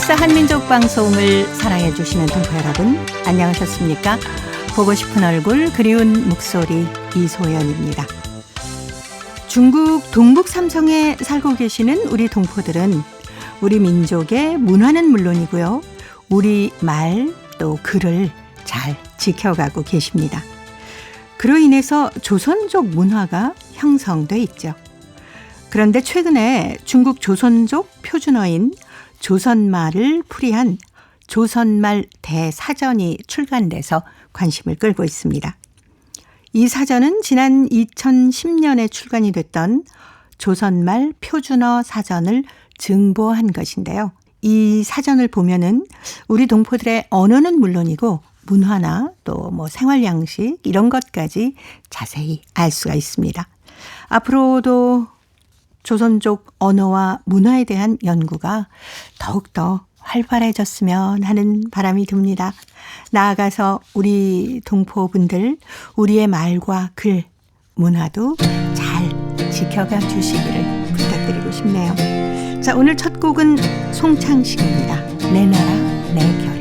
역사 한민족 방송을 사랑해 주시는 동포 여러분, 안녕하셨습니까? 보고 싶은 얼굴, 그리운 목소리 이소연입니다. 중국 동북 삼성에 살고 계시는 우리 동포들은 우리 민족의 문화는 물론이고요, 우리 말 또 글을 잘 지켜가고 계십니다. 그로 인해서 조선족 문화가 형성돼 있죠. 그런데 최근에 중국 조선족 표준어인 조선말을 풀이한 조선말 대사전이 출간돼서 관심을 끌고 있습니다. 이 사전은 지난 2010년에 출간이 됐던 조선말 표준어 사전을 증보한 것인데요. 이 사전을 보면은 우리 동포들의 언어는 물론이고 문화나 또 생활 양식 이런 것까지 자세히 알 수가 있습니다. 앞으로도 조선족 언어와 문화에 대한 연구가 더욱더 활발해졌으면 하는 바람이 듭니다. 나아가서 우리 동포분들, 우리의 말과 글, 문화도 잘 지켜가 주시기를 부탁드리고 싶네요. 자, 오늘 첫 곡은 송창식입니다. 내 나라 내 결에.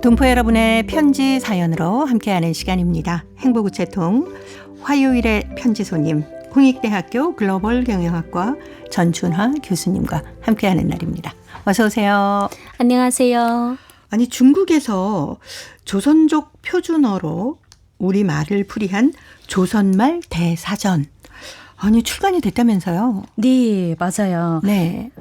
동포 여러분의 편지 사연으로 함께하는 시간입니다. 행복우체통 화요일의 편지손님, 홍익대학교 글로벌 경영학과 전춘화 교수님과 함께하는 날입니다. 어서 오세요. 안녕하세요. 아니, 중국에서 조선족 표준어로 우리말을 풀이한 조선말 대사전, 아니 출간이 됐다면서요? 네, 맞아요. 네.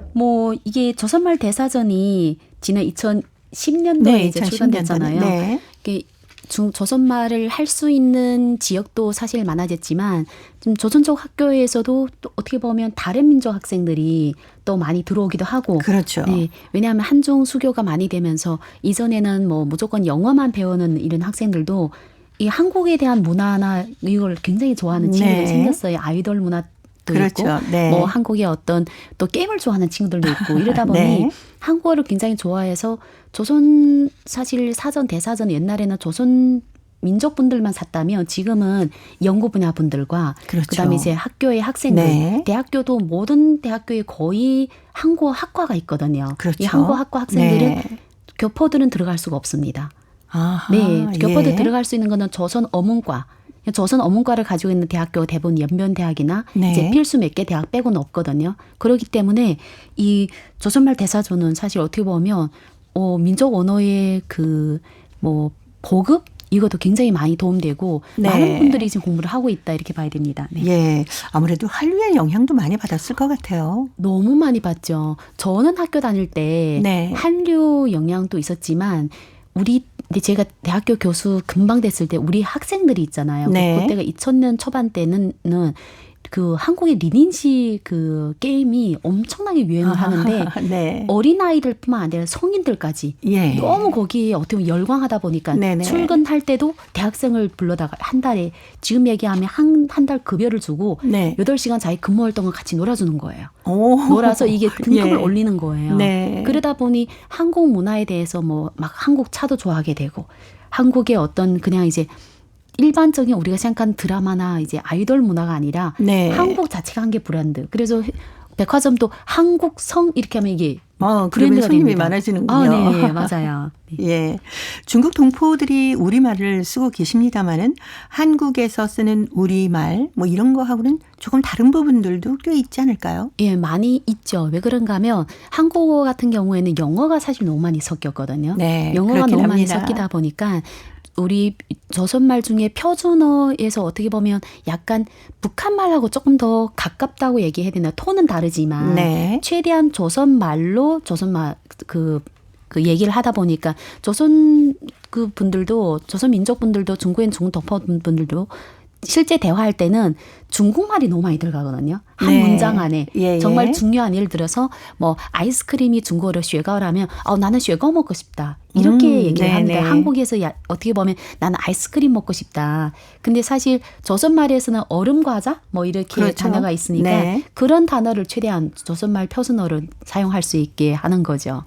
이게 조선말 대사전이 지난 2010년도에 이제 출간됐잖아요. 네. 이게 조선말을 할 수 있는 지역도 사실 많아졌지만 좀 조선족 학교에서도 또 어떻게 보면 다른 민족 학생들이 또 많이 들어오기도 하고. 그렇죠. 네, 왜냐하면 한중 수교가 많이 되면서 이전에는 무조건 영어만 배우는 이런 학생들도 이 한국에 대한 문화나 이걸 굉장히 좋아하는 친구들이 생겼어요. 아이돌 문화도 그렇죠. 있고, 네. 한국의 어떤 또 게임을 좋아하는 친구들도 있고 이러다 보니 네. 한국어를 굉장히 좋아해서 조선 사실 사전 대사전 옛날에는 조선 민족분들만 샀다면 지금은 연구 분야 분들과 그렇죠. 그다음에 이제 학교의 학생들, 네. 대학교도 모든 대학교에 거의 한국어 학과가 있거든요. 그렇죠. 이 한국어 학과 학생들은 네. 교포들은 들어갈 수가 없습니다. 아하, 네, 교포들 예. 들어갈 수 있는 거는 조선 어문과. 조선 어문과를 가지고 있는 대학교 대부분 연변대학이나 네. 이제 필수 몇 개 대학 빼고는 없거든요. 그렇기 때문에 이 조선말 대사전은 사실 어떻게 보면 민족 언어의 보급 이것도 굉장히 많이 도움되고 네. 많은 분들이 지금 공부를 하고 있다 이렇게 봐야 됩니다. 네. 예, 아무래도 한류의 영향도 많이 받았을 것 같아요. 너무 많이 받죠. 저는 학교 다닐 때 네. 한류 영향도 있었지만 근데 제가 대학교 교수 금방 됐을 때 우리 학생들이 있잖아요. 네. 그때가 2000년 초반 때는 그 한국의 리닌지 그 게임이 엄청나게 유행을 하는데 네. 어린아이들뿐만 아니라 성인들까지 예. 너무 거기에 어떻게 보면 열광하다 보니까 네네. 출근할 때도 대학생을 불러다가 한 달에 지금 얘기하면 한 달 급여를 주고 네. 8시간 자기 근무 활동을 같이 놀아주는 거예요. 오. 놀아서 이게 등급을 예. 올리는 거예요. 네. 그러다 보니 한국 문화에 대해서 막 한국 차도 좋아하게 되고 한국의 어떤 그냥 이제 일반적인 우리가 생각하는 드라마나 이제 아이돌 문화가 아니라 네. 한국 자체가 한 개 브랜드. 그래서 백화점도 한국성 이렇게 하면 이게 그러면 브랜드가 손님이 됩니다. 많아지는군요. 네, 맞아요. 네. 예, 중국 동포들이 우리말을 쓰고 계십니다마는 한국에서 쓰는 우리말 이런 거하고는 조금 다른 부분들도 꽤 있지 않을까요? 예, 많이 있죠. 왜 그런가 하면 한국어 같은 경우에는 영어가 사실 너무 많이 섞였거든요. 네, 영어가 그렇긴 너무 많이 합니다. 섞이다 보니까 우리 조선말 중에 표준어에서 어떻게 보면 약간 북한말하고 조금 더 가깝다고 얘기해야 되나 톤은 다르지만 네. 최대한 조선말로 조선말 그 얘기를 하다 보니까 조선 분들도 조선 민족 분들도 중국인 중국 덮어 분들도 실제 대화할 때는 중국말이 너무 많이 들어가거든요. 한 네. 문장 안에. 예, 예. 정말 중요한 예를 들어서 아이스크림이 중국어로 쉐가오라면 나는 쉐가오 먹고 싶다. 이렇게 얘기를 네네. 합니다. 한국에서 어떻게 보면 나는 아이스크림 먹고 싶다. 근데 사실 조선말에서는 얼음 과자 이렇게 그렇죠. 단어가 있으니까 네. 그런 단어를 최대한 조선말 표준어로 사용할 수 있게 하는 거죠.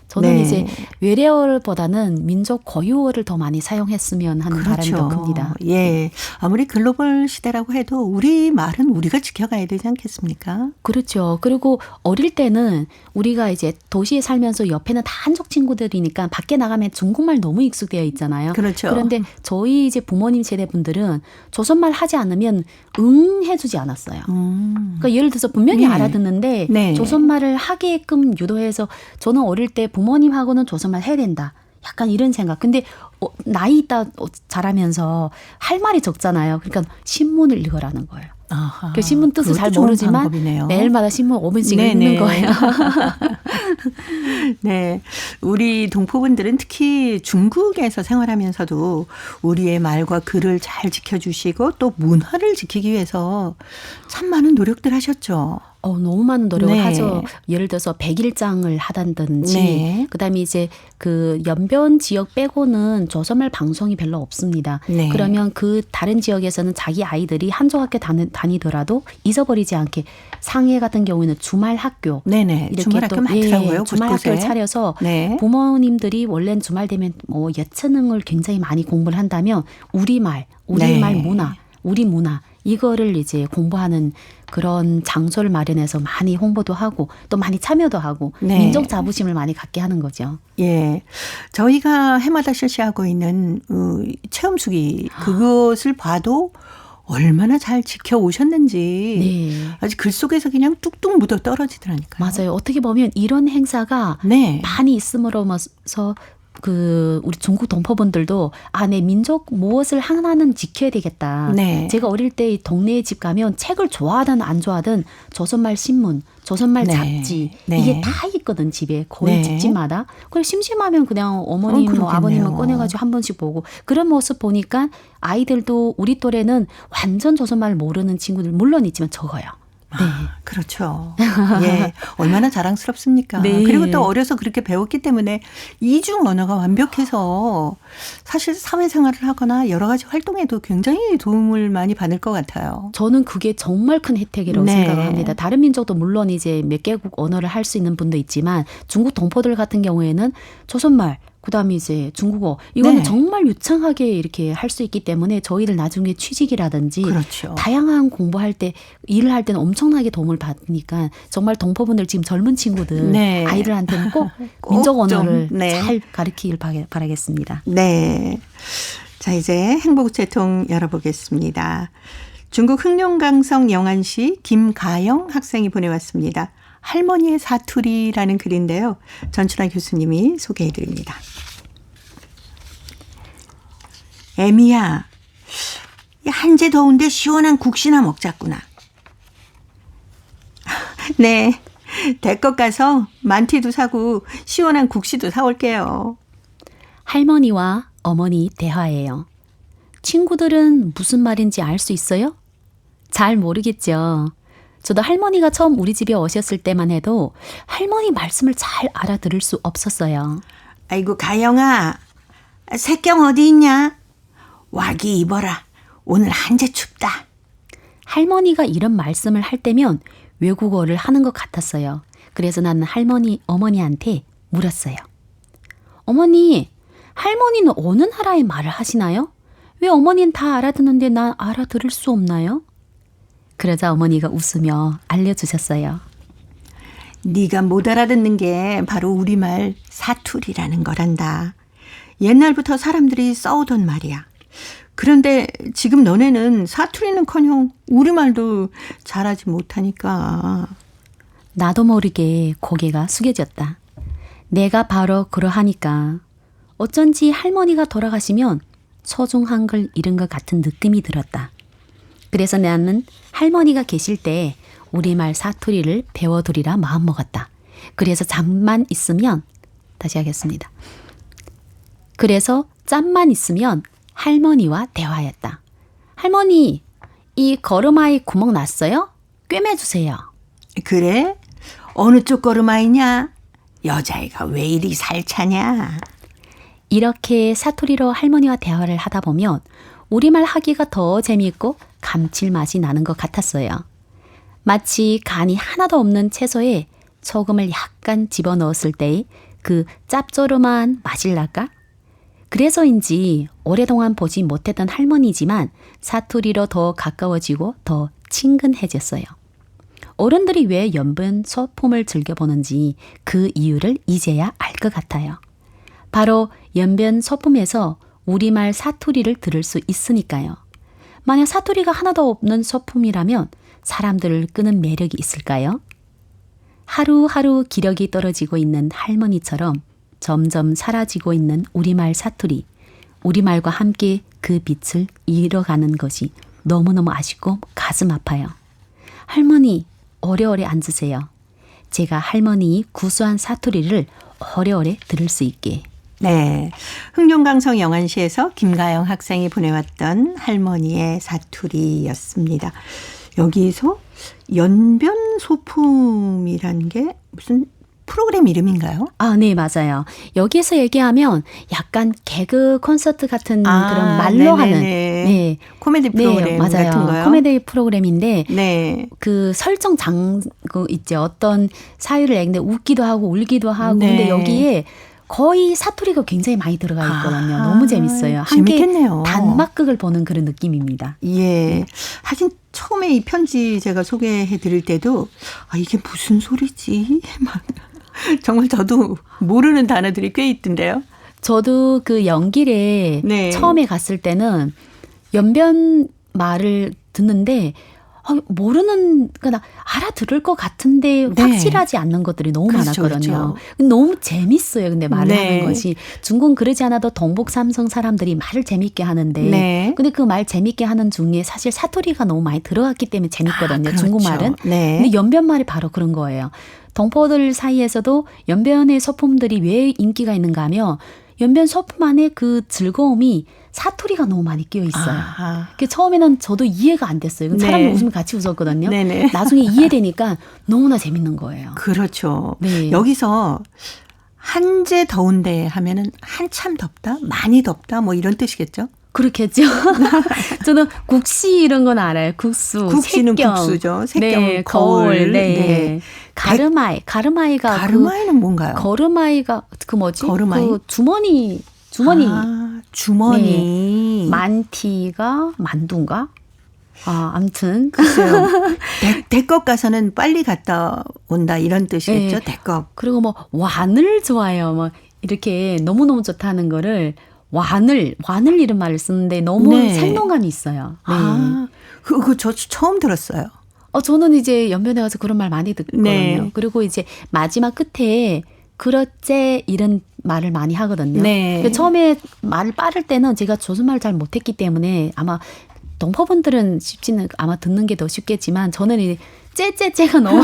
저는 네. 이제 외래어보다는 민족 고유어를 더 많이 사용했으면 하는 바람이 더 큽니다. 예. 아무리 글로벌 시대라고 해도 우리 말은 우리가 지켜가야 되지 않겠습니까? 그렇죠. 그리고 어릴 때는 우리가 이제 도시에 살면서 옆에는 다 한족 친구들이니까 밖에 나가면 중국말 너무 익숙되어 있잖아요. 그렇죠. 그런데 저희 이제 부모님 세대 분들은 조선말 하지 않으면 응 해주지 않았어요. 그러니까 예를 들어서 분명히 네. 알아듣는데 네. 조선말을 하게끔 유도해서 저는 어릴 때 부모님하고는 조선말 해야 된다. 약간 이런 생각. 근데 나이 있다 자라면서 할 말이 적잖아요. 그러니까 신문을 읽으라는 거예요. 아하, 그 신문 뜻을 잘 그것도 좋은 모르지만 방법이네요. 매일마다 신문 5분씩 네네. 읽는 거예요. 네. 우리 동포분들은 특히 중국에서 생활하면서도 우리의 말과 글을 잘 지켜주시고 또 문화를 지키기 위해서 참 많은 노력들 하셨죠. 너무 많은 노력을 네. 하죠. 예를 들어서 백일장을 하다든지 네. 그다음에 이제 그 연변 지역 빼고는 조선말 방송이 별로 없습니다. 네. 그러면 그 다른 지역에서는 자기 아이들이 한족 학교 다니더라도 잊어버리지 않게 상해 같은 경우에는 주말 학교 네네. 이렇게 주말 학교 또, 많더라고요. 주말 곳곳에. 학교를 차려서 네. 부모님들이 원래는 주말 되면 예체능을 굉장히 많이 공부를 한다면 우리말 네. 문화, 우리 문화 이거를 이제 공부하는 그런 장소를 마련해서 많이 홍보도 하고 또 많이 참여도 하고 네. 민족 자부심을 많이 갖게 하는 거죠. 예. 저희가 해마다 실시하고 있는 체험수기 그것을 봐도 얼마나 잘 지켜오셨는지 네. 아주 글 속에서 그냥 뚝뚝 묻어 떨어지더라니까요. 맞아요. 어떻게 보면 이런 행사가 네. 많이 있음으로써 우리 중국 동포분들도 내 민족 무엇을 하나는 지켜야 되겠다. 네. 제가 어릴 때 이 동네에 집 가면 책을 좋아하든 안 좋아하든 조선말 신문, 조선말 네. 잡지 네. 이게 다 있거든 집에 거의 네. 집집마다. 그래 심심하면 그냥 어머님 그렇겠네요. 아버님은 꺼내가지고 한 번씩 보고 그런 모습 보니까 아이들도 우리 또래는 완전 조선말 모르는 친구들 물론 있지만 적어요. 네. 그렇죠. 예. 얼마나 자랑스럽습니까? 네. 그리고 또 어려서 그렇게 배웠기 때문에 이중 언어가 완벽해서 사실 사회생활을 하거나 여러 가지 활동에도 굉장히 도움을 많이 받을 것 같아요. 저는 그게 정말 큰 혜택이라고 네. 생각을 합니다. 다른 민족도 물론 이제 몇 개국 언어를 할 수 있는 분도 있지만 중국 동포들 같은 경우에는 조선말 그다음에 이제 중국어 이거는 네. 정말 유창하게 이렇게 할 수 있기 때문에 저희들 나중에 취직이라든지 그렇죠. 다양한 공부할 때 일을 할 때는 엄청나게 도움을 받으니까 정말 동포분들 지금 젊은 친구들 네. 아이들한테는 꼭 꼭 민족 좀, 언어를 네. 잘 가르치길 바라겠습니다. 네. 자, 이제 행복우체통 열어보겠습니다. 중국 흑룡강성 영안시 김가영 학생이 보내왔습니다. 할머니의 사투리라는 글인데요. 전춘아 교수님이 소개해드립니다. 애미야, 한제 더운데 시원한 국시나 먹자꾸나. 네, 대껏 가서 만티도 사고 시원한 국시도 사올게요. 할머니와 어머니 대화예요. 친구들은 무슨 말인지 알 수 있어요? 잘 모르겠죠. 저도 할머니가 처음 우리 집에 오셨을 때만 해도 할머니 말씀을 잘 알아들을 수 없었어요. 아이고 가영아, 새경 어디 있냐? 와기 입어라. 오늘 한제 춥다. 할머니가 이런 말씀을 할 때면 외국어를 하는 것 같았어요. 그래서 나는 어머니한테 물었어요. 어머니, 할머니는 어느 나라의 말을 하시나요? 왜 어머니는 다 알아듣는데 난 알아들을 수 없나요? 그러자 어머니가 웃으며 알려주셨어요. 네가 못 알아듣는 게 바로 우리말 사투리라는 거란다. 옛날부터 사람들이 써오던 말이야. 그런데 지금 너네는 사투리는커녕 우리말도 잘하지 못하니까. 나도 모르게 고개가 숙여졌다. 내가 바로 그러하니까 어쩐지 할머니가 돌아가시면 소중한 걸 잃은 것 같은 느낌이 들었다. 그래서 나는 할머니가 계실 때 우리말 사투리를 배워두리라 마음먹었다. 그래서 잠만 있으면 다시 하겠습니다. 그래서 짬만 있으면 할머니와 대화했다. 할머니, 이 걸음아이 구멍 났어요? 꿰매주세요. 그래? 어느 쪽 걸음아이냐? 여자애가 왜 이리 살차냐? 이렇게 사투리로 할머니와 대화를 하다 보면 우리말 하기가 더 재미있고 감칠맛이 나는 것 같았어요. 마치 간이 하나도 없는 채소에 소금을 약간 집어넣었을 때의 그 짭조름한 맛일랄까? 그래서인지 오랫동안 보지 못했던 할머니지만 사투리로 더 가까워지고 더 친근해졌어요. 어른들이 왜 연변 소품을 즐겨보는지 그 이유를 이제야 알 것 같아요. 바로 연변 소품에서 우리말 사투리를 들을 수 있으니까요. 만약 사투리가 하나도 없는 소품이라면 사람들을 끄는 매력이 있을까요? 하루하루 기력이 떨어지고 있는 할머니처럼 점점 사라지고 있는 우리말 사투리, 우리말과 함께 그 빛을 잃어가는 것이 너무너무 아쉽고 가슴 아파요. 할머니, 오래오래 앉으세요. 제가 할머니 구수한 사투리를 오래오래 들을 수 있게. 네. 흥룡강성 영안시에서 김가영 학생이 보내왔던 할머니의 사투리였습니다. 여기서 연변 소품이라는 게 무슨 프로그램 이름인가요? 아, 네, 맞아요. 여기에서 얘기하면 약간 개그 콘서트 같은 그런 말로 하는 네. 코미디 프로그램 네, 맞아요. 같은 거요? 코미디 프로그램인데 네. 그 설정 그 있죠. 어떤 사유를 얘기하는데 웃기도 하고 울기도 하고 네. 근데 여기에 거의 사투리가 굉장히 많이 들어가 있거든요. 너무 재밌어요. 함께 재밌겠네요. 단막극을 보는 그런 느낌입니다. 예. 하긴 처음에 이 편지 제가 소개해 드릴 때도 이게 무슨 소리지? 막 정말 저도 모르는 단어들이 꽤 있던데요. 저도 그 연길에 네. 처음에 갔을 때는 연변 말을 듣는데 모르는 그러니까 알아들을 것 같은데 네. 확실하지 않는 것들이 너무 그렇죠, 많았거든요. 그렇죠. 너무 재밌어요. 근데 말을 네. 하는 것이 중국은 그러지 않아도 동북 삼성 사람들이 말을 재밌게 하는데 네. 근데 그 말 재밌게 하는 중에 사실 사투리가 너무 많이 들어갔기 때문에 재밌거든요. 그렇죠. 중국말은. 네. 근데 연변말이 바로 그런 거예요. 동포들 사이에서도 연변의 소품들이 왜 인기가 있는가 하면 연변 소품 안에 그 즐거움이 사투리가 너무 많이 끼어 있어요. 그 처음에는 저도 이해가 안 됐어요. 네. 사람이 웃으면 같이 웃었거든요. 네네. 나중에 이해되니까 너무나 재밌는 거예요. 그렇죠. 네. 여기서 한제 더운데 하면은 한참 덥다, 많이 덥다, 뭐 이런 뜻이겠죠? 그렇겠죠. 저는 국시 이런 건 알아요. 국수, 국시는 색경. 국수죠. 색경, 네, 거울. 네. 네. 가르마이가 가르마이는 뭔가요? 거르마이가 그 뭐지? 거르마이? 그 주머니. 주머니. 네. 만티가 만두인가? 아무튼 글쎄요. 대껍 가서는 빨리 갔다 온다 이런 뜻이겠죠. 네. 대껍. 그리고 뭐 와늘 좋아해요. 뭐 이렇게 너무너무 좋다는 거를 와늘 이런 말을 쓰는데 너무 네. 생동감이 있어요. 네. 그거 저 처음 들었어요. 저는 이제 연변에 가서 그런 말 많이 듣거든요. 네. 그리고 이제 마지막 끝에 그렇제 이런 말을 많이 하거든요. 네. 처음에 말을 빠를 때는 제가 조선말을 잘 못했기 때문에 아마 동포분들은 쉽지는 아마 듣는 게 더 쉽겠지만 저는 이 째째째가 너무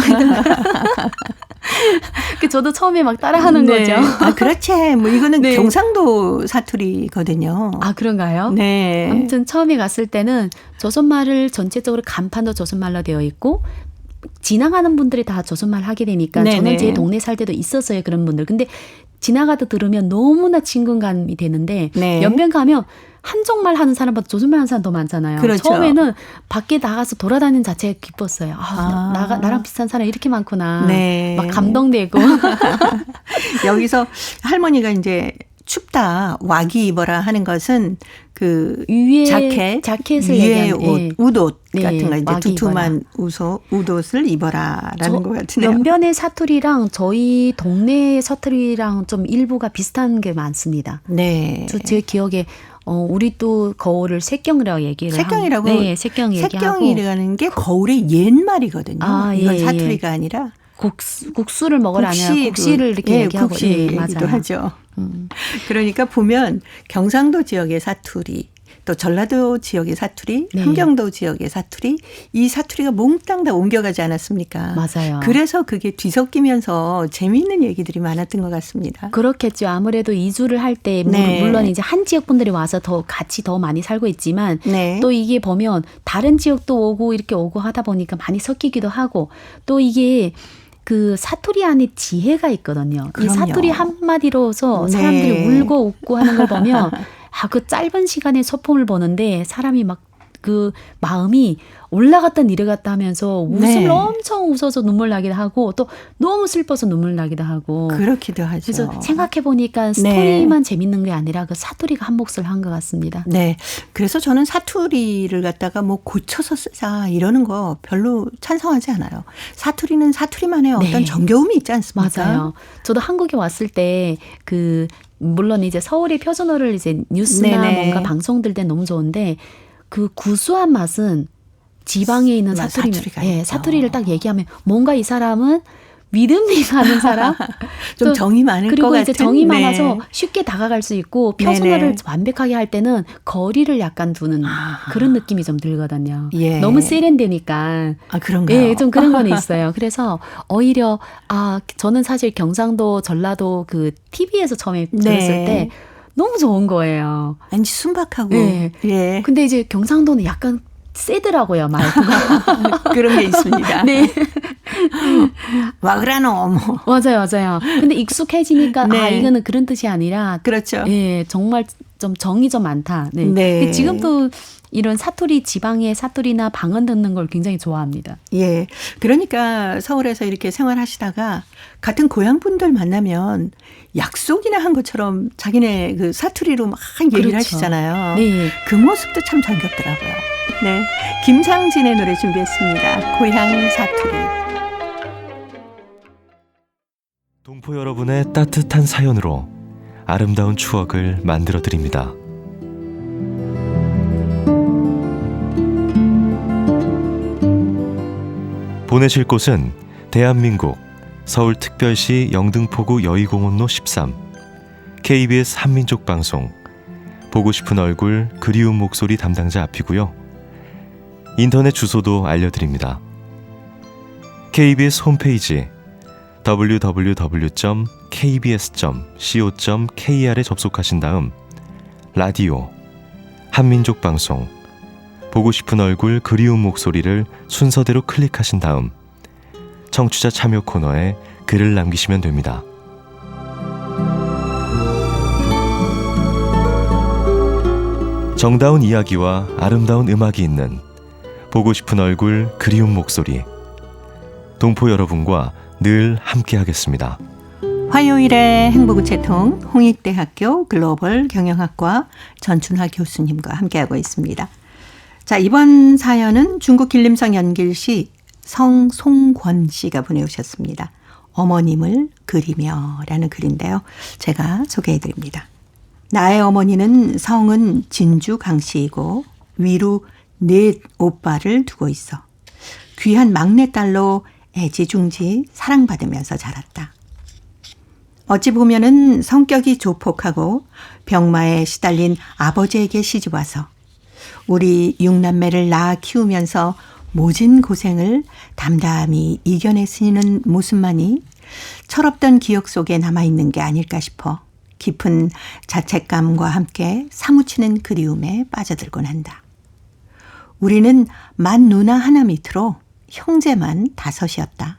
저도 처음에 막 따라하는 네. 거죠. 그렇지. 뭐 이거는 네. 경상도 사투리거든요. 그런가요? 네. 아무튼 처음에 갔을 때는 조선말을 전체적으로 간판도 조선말로 되어 있고 지나가는 분들이 다 조선말 하게 되니까 네네. 저는 제 동네 살 때도 있었어요. 그런 분들. 근데 지나가다 들으면 너무나 친근감이 되는데 네. 연변 가면 한족말 하는 사람보다 조선말 하는 사람 더 많잖아요. 그렇죠. 처음에는 밖에 나가서 돌아다니는 자체가 기뻤어요. 나랑 비슷한 사람 이렇게 많구나. 네. 막 감동되고. 여기서 할머니가 이제 춥다, 와기 입어라 하는 것은 그 위에 위에 자켓을 얘기하는 옷, 예. 웃옷 네, 같은 거 이제 와기 두툼한 웃옷을 입어라라는 것 같으네요. 연변의 사투리랑 저희 동네 사투리랑 좀 일부가 비슷한 게 많습니다. 네. 제 기억에 우리 또 거울을 색경이라고 얘기를 색경이라고. 네, 색경 얘기하고 색경이라는 게 거울의 옛말이거든요. 이건 예, 사투리가 아니라 국수를 먹으라 아니라 국시를 이렇게 얘기하고 국시 얘기도 맞아요. 하죠. 그러니까 보면 경상도 지역의 사투리, 또 전라도 지역의 사투리, 네. 함경도 지역의 사투리, 이 사투리가 몽땅 다 옮겨가지 않았습니까? 맞아요. 그래서 그게 뒤섞이면서 재미있는 얘기들이 많았던 것 같습니다. 그렇겠죠. 아무래도 이주를 할 때 네. 물론 이제 한 지역 분들이 와서 같이 더 많이 살고 있지만 네. 또 이게 보면 다른 지역도 오고 이렇게 오고 하다 보니까 많이 섞이기도 하고 또 이게 그 사투리 안에 지혜가 있거든요. 그럼요. 이 사투리 한마디로서 네. 사람들이 울고 웃고 하는 걸 보면 그 짧은 시간에 소품을 보는데 사람이 막 그 마음이 올라갔다 내려갔다 하면서 웃음을 네. 엄청 웃어서 눈물 나기도 하고 또 너무 슬퍼서 눈물 나기도 하고 그렇기도 하죠. 그래서 생각해 보니까 스토리만 재밌는 게 아니라 그 사투리가 한 몫을 한 것 같습니다. 네. 그래서 저는 사투리를 갖다가 뭐 고쳐서 쓰자 이러는 거 별로 찬성하지 않아요. 사투리는 사투리만의 어떤 네. 정겨움이 있지 않습니까? 맞아요. 저도 한국에 왔을 때 그 물론 이제 서울의 표준어를 이제 뉴스나 네네. 뭔가 방송들 때 너무 좋은데 그 구수한 맛은 지방에 있는 사투리가 예, 있죠. 사투리를 딱 얘기하면 뭔가 이 사람은 믿음이 가는 사람 좀 또 정이 많을 것 그리고 같은. 이제 정이 네. 많아서 쉽게 다가갈 수 있고 표준어를 네네. 완벽하게 할 때는 거리를 약간 두는 그런 느낌이 좀 들거든요. 예. 너무 세련되니까 아, 그런가요? 예, 좀 그런 건 있어요. 그래서 오히려 저는 사실 경상도, 전라도 그 TV에서 처음에 들었을 네. 때 너무 좋은 거예요. 왠지 순박하고. 예. 예. 근데 이제 경상도는 약간 세더라고요, 말투가. 그런 게 있습니다. 네. 와그라노 뭐. 맞아요. 근데 익숙해지니까 네. 이거는 그런 뜻이 아니라 그렇죠. 예, 정말 좀 정이 좀 많다. 네. 네. 근데 지금도 이런 사투리, 지방의 사투리나 방언 듣는 걸 굉장히 좋아합니다. 예. 그러니까 서울에서 이렇게 생활하시다가 같은 고향 분들 만나면 약속이나 한 것처럼 자기네 그 사투리로 막 얘기를 그렇죠. 하시잖아요. 네. 그 모습도 참 정겹더라고요. 네. 김상진의 노래 준비했습니다. 고향 사투리. 동포 여러분의 따뜻한 사연으로 아름다운 추억을 만들어 드립니다. 보내실 곳은 대한민국 서울특별시 영등포구 여의공원로 13 KBS 한민족 방송 보고 싶은 얼굴 그리운 목소리 담당자 앞이고요. 인터넷 주소도 알려드립니다. KBS 홈페이지 www.kbs.co.kr에 접속하신 다음 라디오 한민족 방송 보고 싶은 얼굴 그리운 목소리를 순서대로 클릭하신 다음 청취자 참여 코너에 글을 남기시면 됩니다. 정다운 이야기와 아름다운 음악이 있는 보고 싶은 얼굴 그리운 목소리 동포 여러분과 늘 함께하겠습니다. 화요일에 행복우체통 홍익대학교 글로벌 경영학과 전춘화 교수님과 함께하고 있습니다. 자, 이번 사연은 중국 길림성 연길시 성송권 씨가 보내오셨습니다. 어머님을 그리며라는 글인데요. 제가 소개해드립니다. 나의 어머니는 성은 진주 강씨이고 위로 넷 오빠를 두고 있어. 귀한 막내딸로 애지중지 사랑받으면서 자랐다. 어찌 보면은 성격이 조폭하고 병마에 시달린 아버지에게 시집와서 우리 6남매를 낳아 키우면서 모진 고생을 담담히 이겨냈으는 모습만이 철없던 기억 속에 남아있는 게 아닐까 싶어 깊은 자책감과 함께 사무치는 그리움에 빠져들곤 한다. 우리는 맏 누나 하나 밑으로 형제만 5이었다.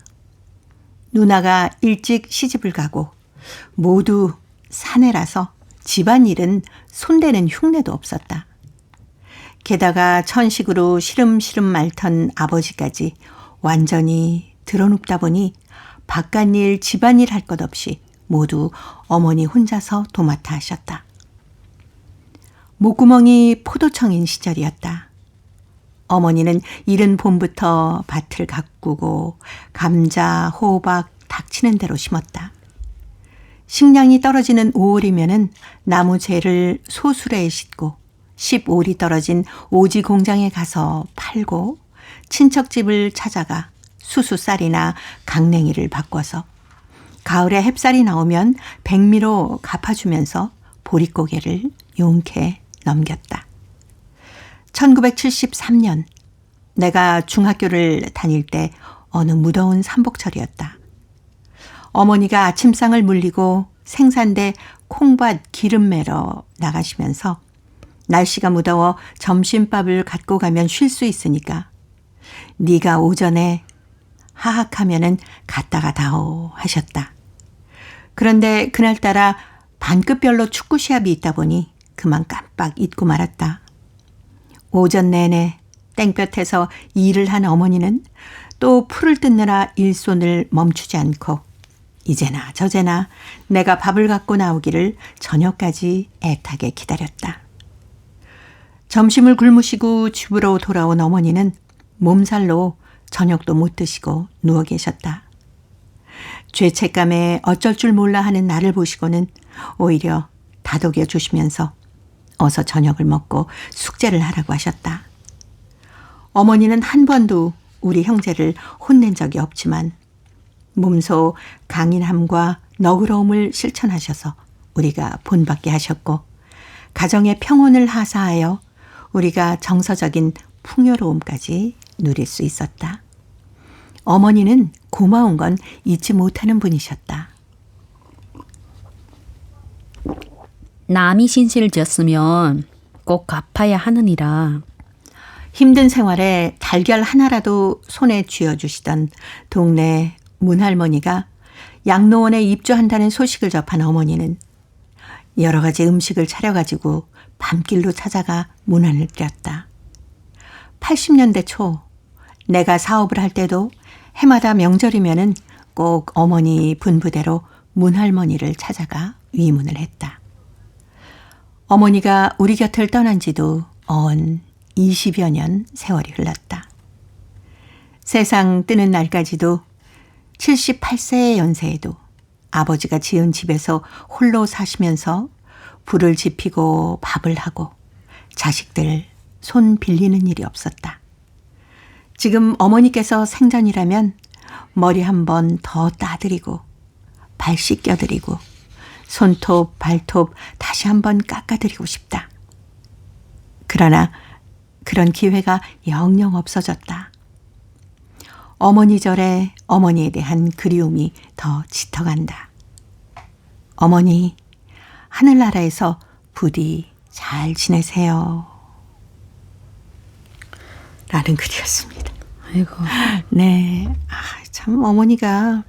누나가 일찍 시집을 가고 모두 사내라서 집안일은 손대는 흉내도 없었다. 게다가 천식으로 시름시름 말던 아버지까지 완전히 드러눕다 보니 바깥일 집안일 할 것 없이 모두 어머니 혼자서 도맡아 하셨다. 목구멍이 포도청인 시절이었다. 어머니는 이른 봄부터 밭을 가꾸고 감자, 호박, 닥치는 대로 심었다. 식량이 떨어지는 5월이면은 나무 재를 소수레에 싣고 15월이 떨어진 오지 공장에 가서 팔고 친척집을 찾아가 수수쌀이나 강냉이를 바꿔서 가을에 햅쌀이 나오면 백미로 갚아주면서 보릿고개를 용케 넘겼다. 1973년 내가 중학교를 다닐 때 어느 무더운 삼복철이었다. 어머니가 아침상을 물리고 생산대 콩밭 기름 매러 나가시면서 날씨가 무더워 점심밥을 갖고 가면 쉴 수 있으니까 네가 오전에 하학하면은 갔다가 다오 하셨다. 그런데 그날따라 반급별로 축구 시합이 있다 보니 그만 깜빡 잊고 말았다. 오전 내내 땡볕에서 일을 한 어머니는 또 풀을 뜯느라 일손을 멈추지 않고 이제나 저제나 내가 밥을 갖고 나오기를 저녁까지 애타게 기다렸다. 점심을 굶으시고 집으로 돌아온 어머니는 몸살로 저녁도 못 드시고 누워 계셨다. 죄책감에 어쩔 줄 몰라 하는 나를 보시고는 오히려 다독여 주시면서 어서 저녁을 먹고 숙제를 하라고 하셨다. 어머니는 한 번도 우리 형제를 혼낸 적이 없지만 몸소 강인함과 너그러움을 실천하셔서 우리가 본받게 하셨고 가정의 평온을 하사하여 우리가 정서적인 풍요로움까지 누릴 수 있었다. 어머니는 고마운 건 잊지 못하는 분이셨다. 남이 신세를 졌으면 꼭 갚아야 하느니라. 힘든 생활에 달걀 하나라도 손에 쥐어주시던 동네 문할머니가 양로원에 입주한다는 소식을 접한 어머니는 여러 가지 음식을 차려가지고 밤길로 찾아가 문안을 드렸다. 80년대 초 내가 사업을 할 때도 해마다 명절이면은 꼭 어머니 분부대로 문할머니를 찾아가 위문을 했다. 어머니가 우리 곁을 떠난 지도 언 20여 년 세월이 흘렀다. 세상 뜨는 날까지도 78세의 연세에도 아버지가 지은 집에서 홀로 사시면서 불을 지피고 밥을 하고 자식들 손 빌리는 일이 없었다. 지금 어머니께서 생전이라면 머리 한 번 더 따드리고 발 씻겨드리고 손톱 발톱 다시 한 번 깎아드리고 싶다. 그러나 그런 기회가 영영 없어졌다. 어머니절에 어머니에 대한 그리움이 더 짙어간다. 어머니, 하늘나라에서 부디 잘 지내세요. 라는 글이었습니다. 아이고. 네. 참 어머니가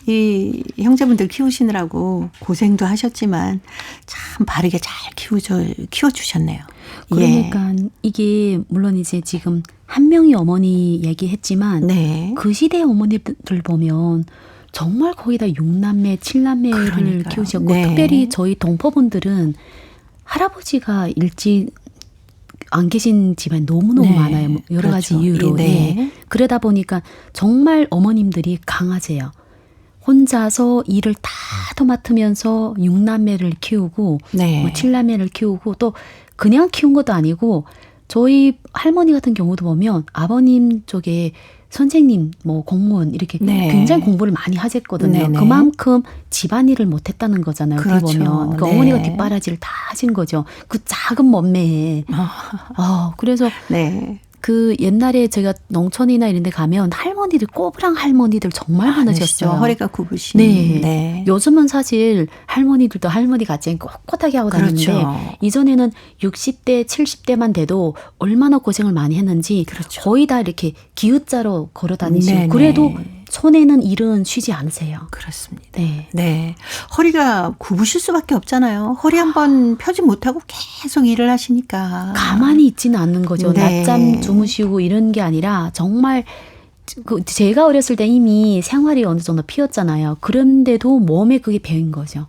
이 형제분들 키우시느라고 고생도 하셨지만 참 바르게 잘 키워주셨네요. 그러니까 이게 물론 이제 지금 한 명이 어머니 얘기했지만 네. 그 시대 어머니들 보면 정말 거의 다 6남매, 7남매를 그러니까요. 키우셨고 네. 특별히 저희 동포분들은 할아버지가 일찍 안 계신 집안이 너무너무 네. 많아요. 뭐 여러 가지 그렇죠. 이유로. 네. 네. 그러다 보니까 정말 어머님들이 강하세요. 혼자서 일을 다 맡으면서 6남매를 키우고 네. 뭐 7남매를 키우고 또 그냥 키운 것도 아니고 저희 할머니 같은 경우도 보면 아버님 쪽에 선생님, 뭐 공무원 이렇게 네. 굉장히 공부를 많이 하셨거든요. 네네. 그만큼 집안일을 못했다는 거잖아요. 어떻게 그렇죠. 보면 그 네. 어머니가 뒷바라지를 다 하신 거죠. 그 작은 몸매에. 그래서 네. 그 옛날에 제가 농촌이나 이런 데 가면 할머니들, 꼬부랑 할머니들 정말 많으셨어요. 허리가 굽으신. 네. 네. 요즘은 사실 할머니들도 할머니 같이 꼿꼿하게 하고 다니는데 그렇죠. 이전에는 60대, 70대만 돼도 얼마나 고생을 많이 했는지 그렇죠. 거의 다 이렇게 기웃자로 걸어 다니시고 네네. 그래도 손에는 일은 쉬지 않으세요. 그렇습니다. 네. 네. 허리가 굽으실 수밖에 없잖아요. 허리 한번 펴지 못하고 계속 일을 하시니까. 가만히 있지는 않는 거죠. 네. 낮잠 주무시고 이런 게 아니라 정말 제가 어렸을 때 이미 생활이 어느 정도 피었잖아요. 그런데도 몸에 그게 배인 거죠.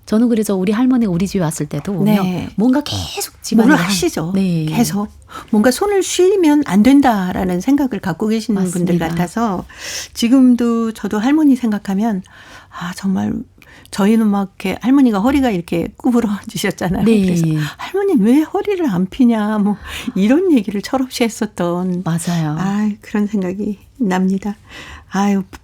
저는 그래서 우리 할머니가 우리 집에 왔을 때도 보면 네. 뭔가 계속 집안일 뭐를 하시죠. 네. 계속. 뭔가 손을 쉬면 안 된다라는 생각을 갖고 계시는 맞습니다. 분들 같아서 지금도 저도 할머니 생각하면 정말 저희는 막 이렇게 할머니가 허리가 이렇게 구부러지셨잖아요. 네. 그래서 할머니 왜 허리를 안 피냐 뭐 이런 얘기를 철없이 했었던 맞아요. 그런 생각이 납니다.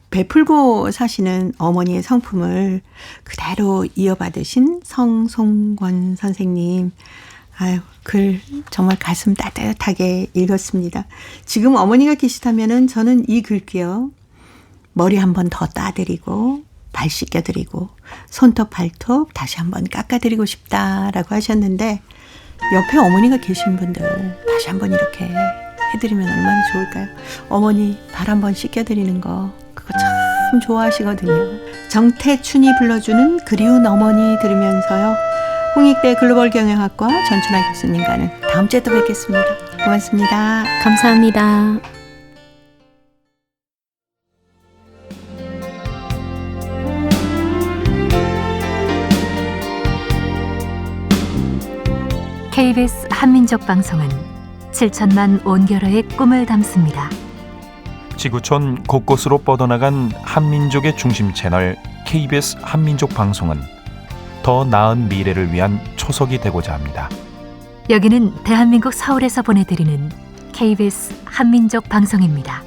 베풀고 사시는 어머니의 성품을 그대로 이어받으신 성송권 선생님. 글 정말 가슴 따뜻하게 읽었습니다. 지금 어머니가 계시다면은 저는 이 글귀요. 머리 한 번 더 따드리고 발 씻겨드리고 손톱 발톱 다시 한번 깎아드리고 싶다라고 하셨는데 옆에 어머니가 계신 분들 다시 한번 이렇게 해드리면 얼마나 좋을까요? 어머니 발 한번 씻겨드리는 거 그거 참 좋아하시거든요. 정태춘이 불러주는 그리운 어머니 들으면서요. 홍익대 글로벌 경영학과 전춘아 교수님과는 다음 주에 또 뵙겠습니다. 고맙습니다. 감사합니다. KBS 한민족 방송은 7천만 온결어의 꿈을 담습니다. 지구촌 곳곳으로 뻗어나간 한민족의 중심 채널 KBS 한민족 방송은 더 나은 미래를 위한 초석이 되고자 합니다. 여기는 대한민국 서울에서 보내드리는 KBS 한민족 방송입니다.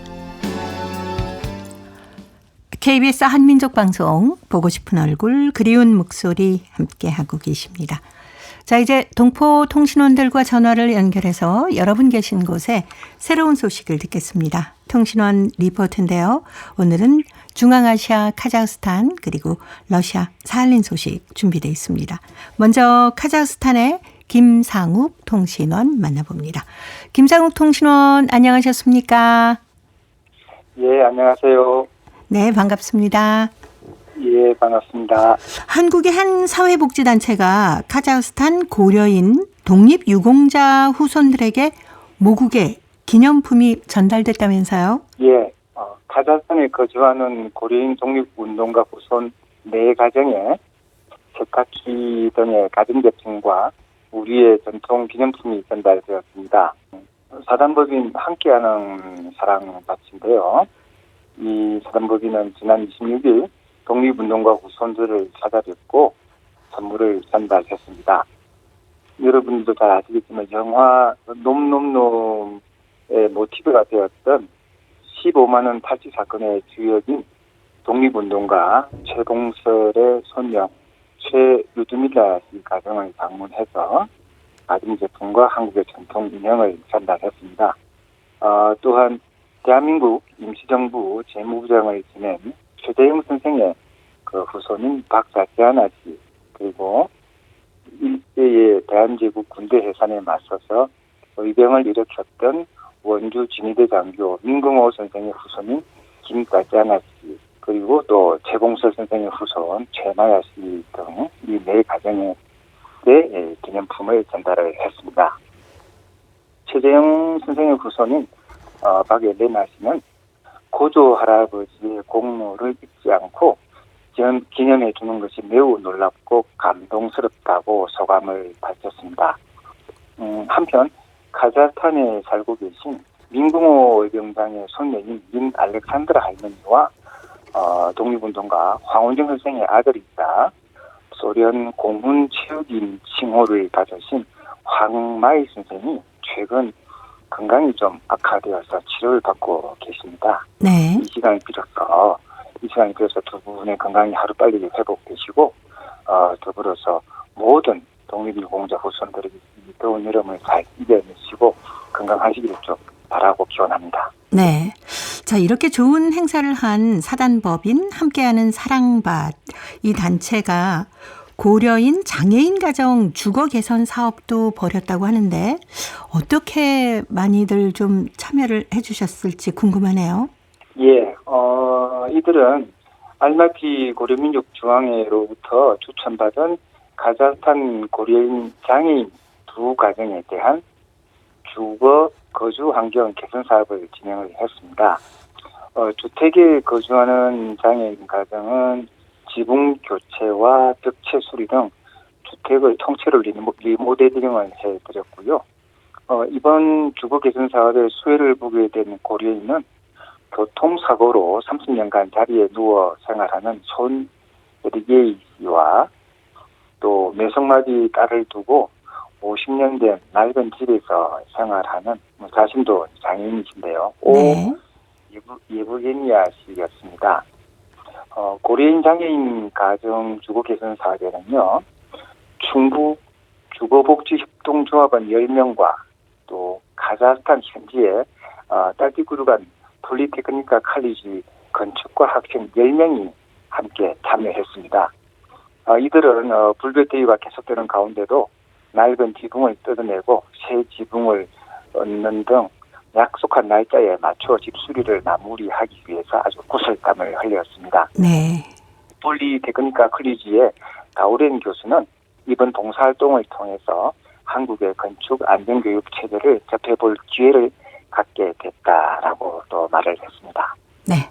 KBS 한민족 방송 보고 싶은 얼굴 그리운 목소리 함께하고 계십니다. 자, 이제 동포통신원들과 전화를 연결해서 여러분 계신 곳에 새로운 소식을 듣겠습니다. 통신원 리포트인데요. 오늘은 중앙아시아 카자흐스탄 그리고 러시아 사할린 소식 준비되어 있습니다. 먼저 카자흐스탄의 김상욱 통신원 만나봅니다. 김상욱 통신원 안녕하셨습니까? 예, 안녕하세요. 네, 반갑습니다. 예, 반갑습니다. 한국의 한 사회복지단체가 카자흐스탄 고려인 독립유공자 후손들에게 모국의 기념품이 전달됐다면서요? 예, 카자흐스탄에 거주하는 고려인 독립운동가 후손 4가정에 세탁기 등의 가전제품과 우리의 전통 기념품이 전달되었습니다. 사단법인 함께하는 사랑밭인데요. 이 사단법인은 지난 26일 독립운동가 후손들을 찾아뵙고 선물을 전달했습니다. 여러분들도 잘 아시겠지만 영화 놈놈놈의 모티브가 되었던 15만 원 탈취 사건의 주역인 독립운동가 최봉설의 손녀 최유드밀라 씨 가정을 방문해서 가전제품과 한국의 전통 인형을 전달했습니다. 또한 대한민국 임시정부 재무부장을 지낸 최재형 선생의 그 후손인 박자지아나 씨, 그리고 일제의 대한제국 군대 해산에 맞서서 의병을 일으켰던 원주 진위대 장교 민금호 선생의 후손인 김자지아나 씨, 그리고 또 최봉설 선생의 후손 최나야 씨 등 이 4가정의 기념품을 전달을 했습니다. 최재형 선생의 후손인 박엘레나 씨는 고조 할아버지의 공로를 잊지 않고 기념해 주는 것이 매우 놀랍고 감동스럽다고 소감을 밝혔습니다. 한편 카자흐스탄에 살고 계신 민금호 의병장의 손녀인 민 알렉산드라 할머니와 독립운동가 황원정 선생의 아들이자 소련 공군 체육인 칭호를 받으신 황마이 선생이 최근 건강이 좀 악화되어서 치료를 받고 계십니다. 네. 이 시간을 빌어서 두 분의 건강이 하루빨리 회복되시고 더불어서 모든 독립유공자 후손들이 이 더운 여름을 잘 이겨내시고 건강하시기를 좀 바라고 기원합니다. 네. 자, 이렇게 좋은 행사를 한 사단법인 함께하는 사랑밭 이 단체가 고려인 장애인 가정 주거 개선 사업도 벌였다고 하는데 어떻게 많이들 좀 참여를 해 주셨을지 궁금하네요. 예, 이들은 알마티 고려민족중앙회로부터 추천받은 카자흐스탄 고려인 장애인 2가정에 대한 주거 거주 환경 개선 사업을 진행을 했습니다. 주택에 거주하는 장애인 가정은 지붕 교체와 벽체 수리 등 주택을 통째로 리모델링을 해드렸고요. 이번 주거 개선 사업의 수혜를 보게 된 고려인은 교통사고로 30년간 자리에 누워 생활하는 손 에리게이 씨와 또 매성마비 딸을 두고 50년 된 낡은 집에서 생활하는 자신도 장애인이신데요. 네. 예브게니아 씨였습니다. 고려인 장애인 가정 주거 개선 사업에는요, 충북 주거복지협동조합원 10명과 또 카자흐스탄 현지의 딸티구르간 폴리테크니카 칼리지 건축과 학생 10명이 함께 참여했습니다. 이들은 불볕대위가 계속되는 가운데도 낡은 지붕을 뜯어내고 새 지붕을 얻는 등 약속한 날짜에 맞춰 집 수리를 마무리하기 위해서 아주 구슬땀을 흘렸습니다. 네. 폴리테크니카 칼리지의 다우렌 교수는 이번 봉사활동을 통해서 한국의 건축 안전교육 체계를 접해볼 기회를 갖게 됐다라고 또 말을 했습니다. 네.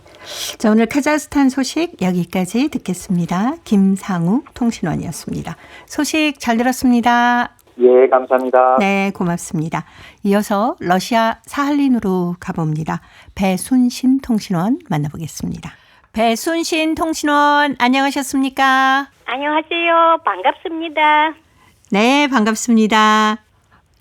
자, 오늘 카자흐스탄 소식 여기까지 듣겠습니다. 김상욱 통신원이었습니다. 소식 잘 들었습니다. 예, 감사합니다. 네, 고맙습니다. 이어서 러시아 사할린으로 가봅니다. 배순신 통신원 만나보겠습니다. 배순신 통신원 안녕하셨습니까? 안녕하세요. 반갑습니다. 네, 반갑습니다.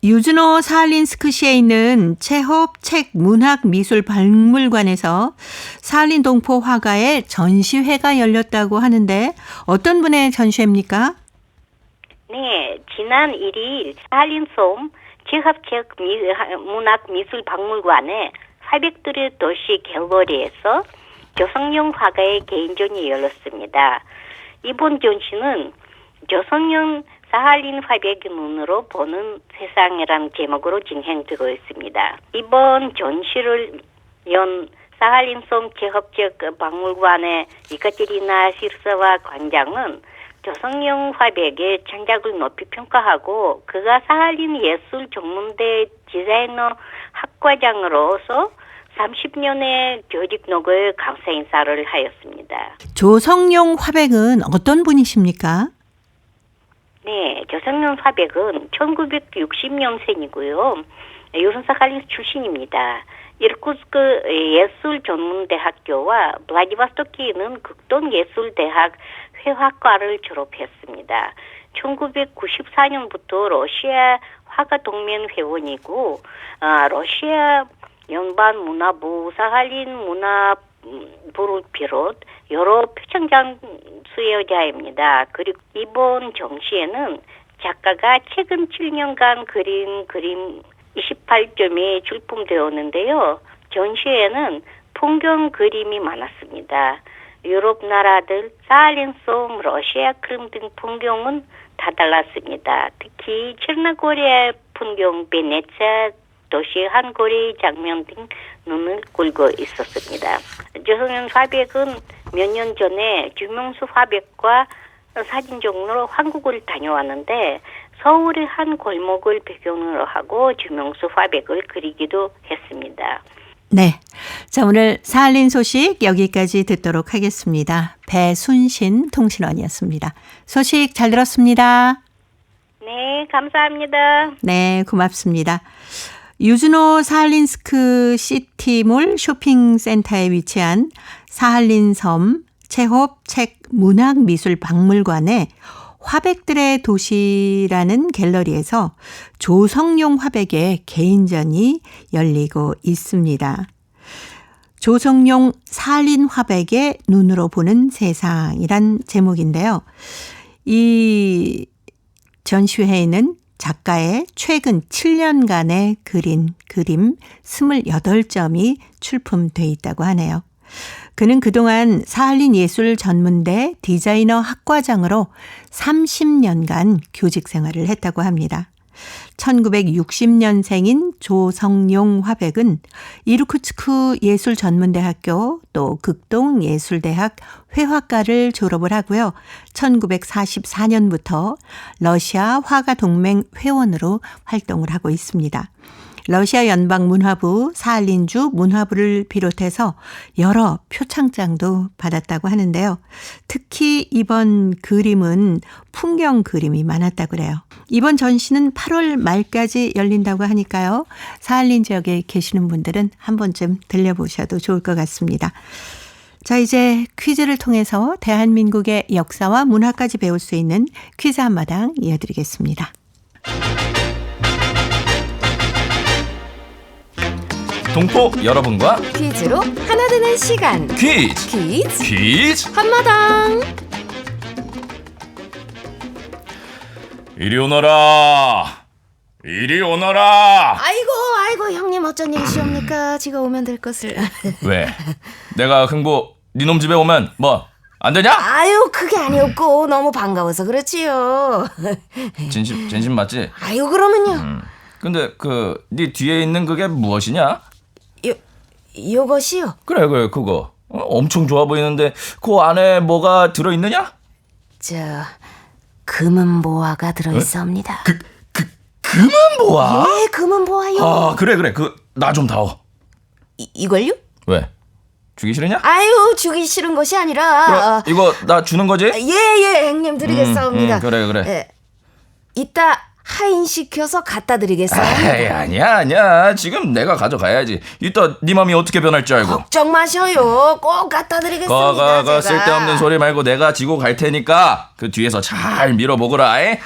유즈노 사할린스크시에 있는 체홉 책 문학미술 박물관에서 사할린 동포 화가의 전시회가 열렸다고 하는데 어떤 분의 전시회입니까? 네, 지난 1일 사할린솜 체홉책 문학미술 박물관의 800들의 도시 갤러리에서 조성용 화가의 개인전이 열렸습니다. 이번 전시는 조성용 사할린 화백의 눈으로 보는 세상이라는 제목으로 진행되고 있습니다. 이번 전시를 연 사할린솜 체홉책 박물관의 이카테리나 시르사와 관장은 조성용 화백의 창작을 높이 평가하고 그가 사할린 예술 전문대 디자이너 학과장으로서 30년의 교직록을 감사 인사를 하였습니다. 조성용 화백은 어떤 분이십니까? 네, 조성용 화백은 1960년생이고요. 요선사칼린스 출신입니다. 이르쿠스크 예술전문대학교와 블라디보스토크에 있는 극동예술대학 회화과를 졸업했습니다. 1994년부터 러시아 화가동맹 회원이고 러시아 연방문화부 사할린 문화부를 비롯 여러 표창장 수여자입니다. 그리고 이번 전시에는 작가가 최근 7년간 그린 그림 28점이 출품되었는데요. 전시에는 풍경 그림이 많았습니다. 유럽 나라들, 사할린솜, 러시아, 크림 등 풍경은 다 달랐습니다. 특히 체르노고리아 풍경, 베네치아 도시 한 거리 장면 등 눈을 굴고 있었습니다. 조성용 화백은 몇 년 전에 주명수 화백과 사진전으로 한국을 다녀왔는데 서울의 한 골목을 배경으로 하고 주명수 화백을 그리기도 했습니다. 네. 자, 오늘 사할린 소식 여기까지 듣도록 하겠습니다. 배순신 통신원이었습니다. 소식 잘 들었습니다. 네, 감사합니다. 네, 고맙습니다. 유즈노 사할린스크 시티몰 쇼핑센터에 위치한 사할린섬 체홉 책 문학미술 박물관에 화백들의 도시라는 갤러리에서 조성용 화백의 개인전이 열리고 있습니다. 조성용 사할린 화백의 눈으로 보는 세상이란 제목인데요. 이 전시회에는 작가의 최근 7년간의 그린 그림 28점이 출품돼 있다고 하네요. 그는 그동안 사할린 예술 전문대 디자이너 학과장으로 30년간 교직 생활을 했다고 합니다. 1960년생인 조성용 화백은 이르쿠츠크 예술전문대학교 또 극동예술대학 회화과를 졸업을 하고요. 1944년부터 러시아 화가동맹 회원으로 활동을 하고 있습니다. 러시아 연방문화부 사할린주 문화부를 비롯해서 여러 표창장도 받았다고 하는데요. 특히 이번 그림은 풍경 그림이 많았다고 그래요. 이번 전시는 8월 말까지 열린다고 하니까요. 사할린 지역에 계시는 분들은 한 번쯤 들려보셔도 좋을 것 같습니다. 자, 이제 퀴즈를 통해서 대한민국의 역사와 문화까지 배울 수 있는 퀴즈 한마당 이어드리겠습니다. 동포 여러분과 퀴즈로 하나 되는 시간. 퀴즈 한마당. 이리 오너라. 아이고 형님 어쩐 일이시옵니까? 지가 오면 될 것을. 왜? 내가 흥부 니놈 집에 오면 뭐 안 되냐? 아유 그게 아니었고 너무 반가워서 그렇지요. 진심 맞지? 아유 그러면요. 근데 네 뒤에 있는 그게 무엇이냐? 요것이요. 그래 그거 엄청 좋아 보이는데 그 안에 뭐가 들어있느냐? 금은보화가 들어있사옵니다. 금은보화? 예, 금은보화요. 아, 그래. 나 좀 다오. 이걸요? 왜? 주기 싫으냐? 아유, 주기 싫은 것이 아니라. 이거 나 주는 거지? 예, 형님 드리겠사옵니다. 그래. 예, 이따 하인시켜서 갖다 드리겠사옵니다. 아니야. 지금 내가 가져가야지. 이따 네 맘이 어떻게 변할지 알고. 걱정 마셔요. 꼭 갖다 드리겠습니다. 가 제가. 쓸데없는 소리 말고 내가 지고 갈 테니까 그 뒤에서 잘 밀어보거라. 아유,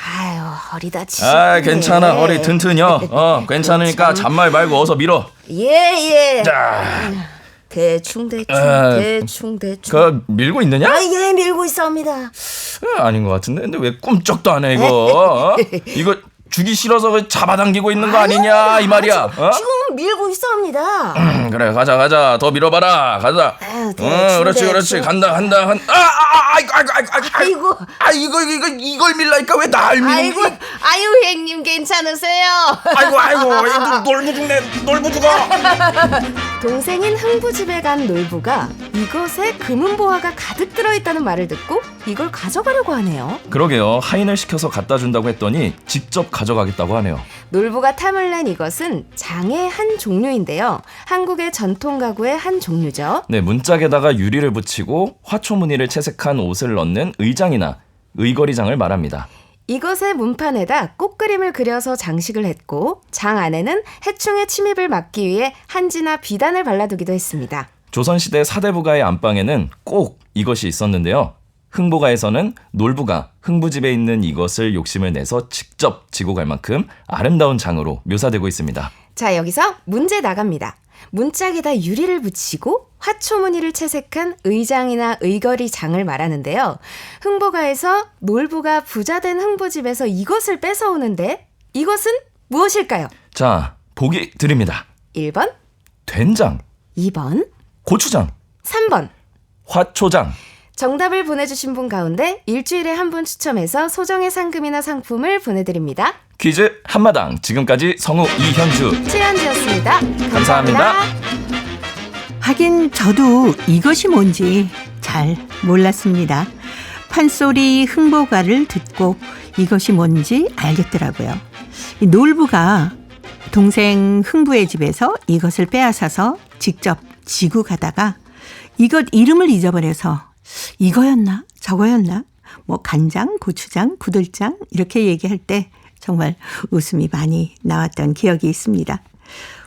허리 다치셨네. 아, 괜찮아. 허리 튼튼혀. 괜찮으니까 잔말 말고 어서 밀어. 예. 자, 대충. 그 밀고 있느냐? 예, 밀고 있사옵니다. 아닌 것 같은데. 근데 왜 꿈쩍도 안 해 이거? 이거 주기 싫어서 잡아당기고 있는 거 아니냐 이 말이야. 지금 밀고 있사옵니다. 그래, 가자. 더 밀어봐라. 가자. 그렇지. 간다. 아이고. 이걸 밀라니까 왜 날 미는 거야? 아유, 형님 괜찮으세요? 놀부주가. 동생인 흥부집에 간 놀부가 이것에 금은보화가 가득 들어있다는 말을 듣고 이걸 가져가려고 하네요. 그러게요. 하인을 시켜서 갖다 준다고 했더니 직접 가져가겠다고 하네요. 놀부가 탐을 낸 이것은 장의 한 종류인데요. 한국의 전통 가구의 한 종류죠. 네, 문짝에다가 유리를 붙이고 화초무늬를 채색한 옷을 넣는 의장이나 의거리장을 말합니다. 이것의 문판에다 꽃그림을 그려서 장식을 했고 장 안에는 해충의 침입을 막기 위해 한지나 비단을 발라두기도 했습니다. 조선시대 사대부가의 안방에는 꼭 이것이 있었는데요. 흥보가에서는 놀부가 흥부집에 있는 이것을 욕심을 내서 직접 지고 갈 만큼 아름다운 장으로 묘사되고 있습니다. 자, 여기서 문제 나갑니다. 문짝에다 유리를 붙이고 화초무늬를 채색한 의장이나 의거리 장을 말하는데요. 흥보가에서 놀부가 부자된 흥부집에서 이것을 뺏어오는데 이것은 무엇일까요? 자, 보기 드립니다. 1번, 된장, 2번, 고추장, 3번. 화초장. 정답을 보내주신 분 가운데 일주일에 한 분 추첨해서 소정의 상금이나 상품을 보내드립니다. 퀴즈 한마당. 지금까지 성우 이현주, 최현지였습니다. 감사합니다. 하긴 저도 이것이 뭔지 잘 몰랐습니다. 판소리 흥보가를 듣고 이것이 뭔지 알겠더라고요. 이 놀부가 동생 흥부의 집에서 이것을 빼앗아서 직접 지고 가다가 이것 이름을 잊어버려서 이거였나 저거였나 뭐 간장, 고추장, 구들장 이렇게 얘기할 때 정말 웃음이 많이 나왔던 기억이 있습니다.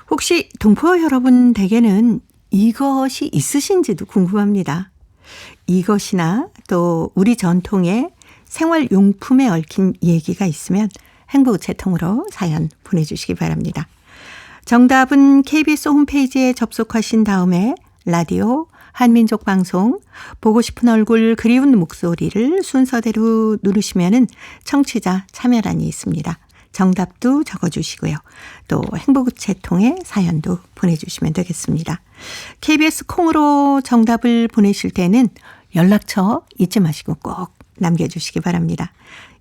혹시 동포 여러분 댁에는 이것이 있으신지도 궁금합니다. 이것이나 또 우리 전통의 생활용품에 얽힌 얘기가 있으면 행복우체통으로 사연 보내주시기 바랍니다. 정답은 KBS 홈페이지에 접속하신 다음에 라디오 한민족 방송 보고 싶은 얼굴 그리운 목소리를 순서대로 누르시면은 청취자 참여란이 있습니다. 정답도 적어주시고요. 또 행복우체통에 사연도 보내주시면 되겠습니다. KBS 콩으로 정답을 보내실 때는 연락처 잊지 마시고 꼭 남겨주시기 바랍니다.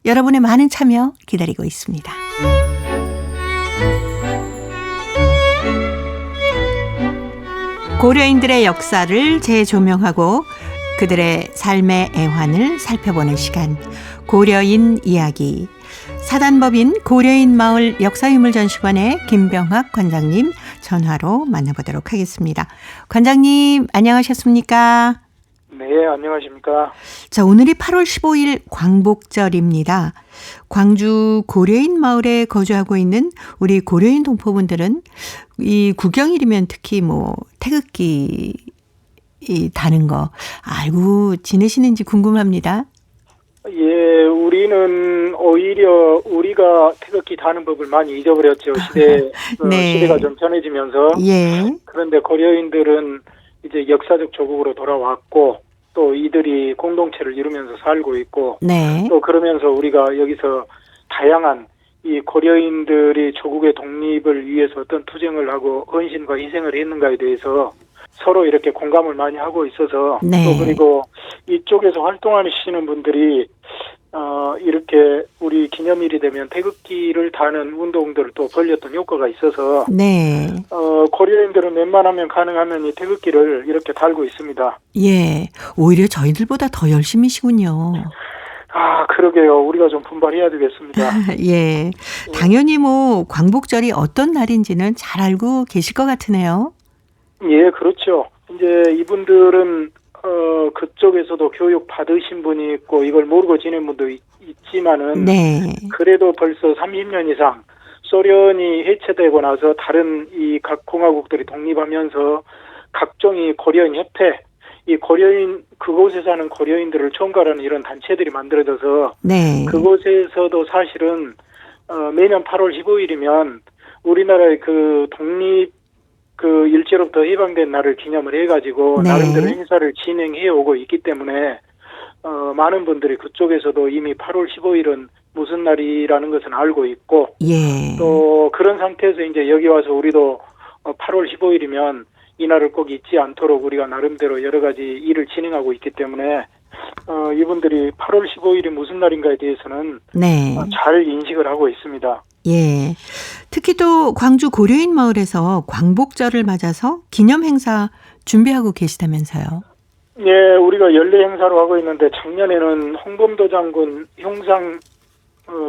여러분의 많은 참여 기다리고 있습니다. 고려인들의 역사를 재조명하고 그들의 삶의 애환을 살펴보는 시간, 고려인 이야기. 사단법인 고려인 마을 역사유물전시관의 김병학 관장님 전화로 만나보도록 하겠습니다. 관장님 안녕하셨습니까? 네, 안녕하십니까? 자, 오늘이 8월 15일 광복절입니다. 광주 고려인 마을에 거주하고 있는 우리 고려인 동포분들은 이 구경일이면 특히 뭐 태극기 다는 거 알고 지내시는지 궁금합니다. 예, 우리는 오히려 우리가 태극기 다는 법을 많이 잊어버렸죠. 네. 시대가 좀 편해지면서. 예. 그런데 고려인들은 이제 역사적 조국으로 돌아왔고 또 이들이 공동체를 이루면서 살고 있고 네. 또 그러면서 우리가 여기서 다양한 이 고려인들이 조국의 독립을 위해서 어떤 투쟁을 하고 헌신과 희생을 했는가에 대해서 서로 이렇게 공감을 많이 하고 있어서 네. 또 그리고 이쪽에서 활동하시는 분들이 이렇게 우리 기념일이 되면 태극기를 다는 운동들을 또 벌였던 효과가 있어서 네. 고려인들은 웬만하면 가능하면 이 태극기를 이렇게 달고 있습니다. 예. 오히려 저희들보다 더 열심히시군요. 아, 그러게요. 우리가 좀 분발해야 되겠습니다. 예. 당연히 뭐 광복절이 어떤 날인지는 잘 알고 계실 것 같으네요. 예, 그렇죠. 이제 이분들은 그쪽에서도 교육 받으신 분이 있고 이걸 모르고 지낸 분도 있지만은 네. 그래도 벌써 30년 이상 소련이 해체되고 나서 다른 이 각 공화국들이 독립하면서 각종 이 고려인 협회, 이 고려인 그곳에 사는 고려인들을 총괄하는 이런 단체들이 만들어져서 네. 그곳에서도 사실은 매년 8월 15일이면 우리나라의 그 독립 그 일제로부터 해방된 날을 기념을 해가지고 네. 나름대로 행사를 진행해 오고 있기 때문에 많은 분들이 그쪽에서도 이미 8월 15일은 무슨 날이라는 것은 알고 있고 예. 또 그런 상태에서 이제 여기 와서 우리도 8월 15일이면 이날을 꼭 잊지 않도록 우리가 나름대로 여러 가지 일을 진행하고 있기 때문에 이분들이 8월 15일이 무슨 날인가에 대해서는 네. 잘 인식을 하고 있습니다. 예. 특히 또 광주 고려인 마을에서 광복절을 맞아서 기념 행사 준비하고 계시다면서요. 예, 우리가 연례 행사로 하고 있는데 작년에는 홍범도 장군 흉상